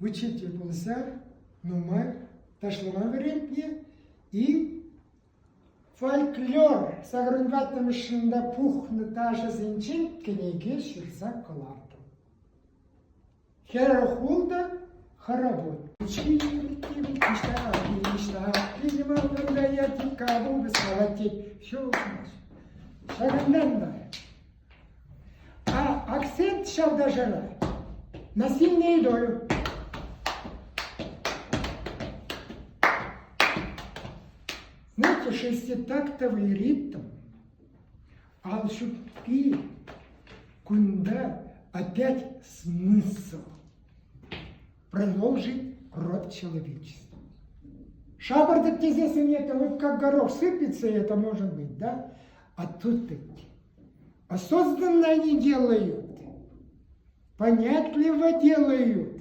учитель болса, нумар, ташлама веретне, и фольклор сагрынватым шында пухны таша зенчин кенеге шырса калартым. Хера хулда хоровод. Все шагындан да. А акцент шалдажара на сильную долю. Знаете, шеститактовый ритм, алшутки, кунда, опять смысл продолжить род человечества. Шабардак здесь нет, вот как горох сыпется, это может быть, да? А тут таки осознанно они делают, понятливо делают.